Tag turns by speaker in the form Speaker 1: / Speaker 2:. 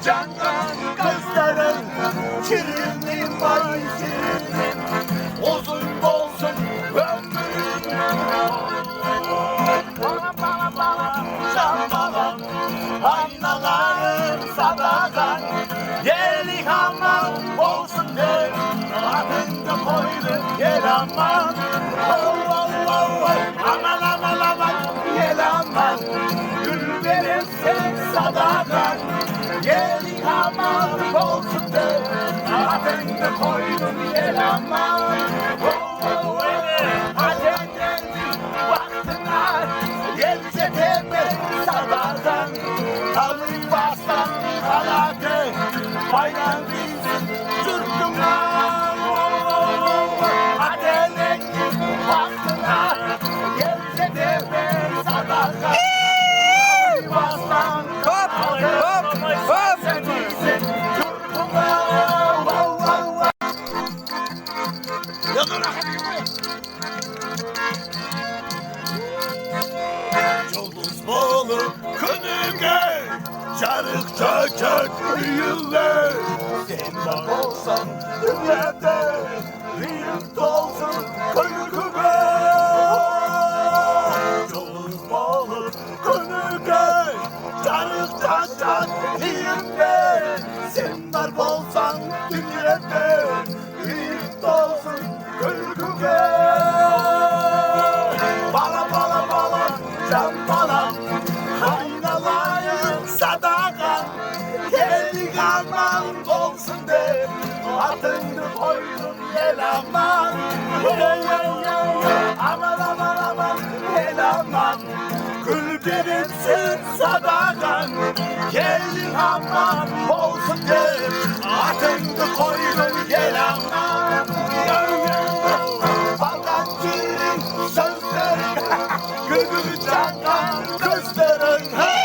Speaker 1: candan gözlerin şirinim vay şirinim. Uzun olsun ömrün. Bana bana bana şambalan annaların sadakan. Gelin aman olsun de adını koydum gel aman. Oh oh oh oh aman aman aman gel aman. Gül verirsen sadakan. Gelin aman olsun de adını koydum gel aman. Oh oh oh acele geldi vaktına. Gelse tepe sadakan. Alayım bastan alake. Bayram bizim Türk'ümle acele vaktına. Gelse tepe sadakan. Bastan alake. Sen bizim Türk'ümle. Yıldız balık kınıge, çarık çöçek yıllar. Sen var olsan dünyada, büyük olsun kınıge. Yıldız balık kınıge, çarık çöçek yıllar. Sen var olsan dünyada, büyük olsun kınıge. Bala bala bala Çampalan, aynalayın sadakan. Geldik aman olsun de adını koydum gel aman. Aman aman aman gel aman. Gül verirsin sadakan. Geldik aman olsun de adını koydum gel aman. Balkancı sözlerin gönül candan gözlerin.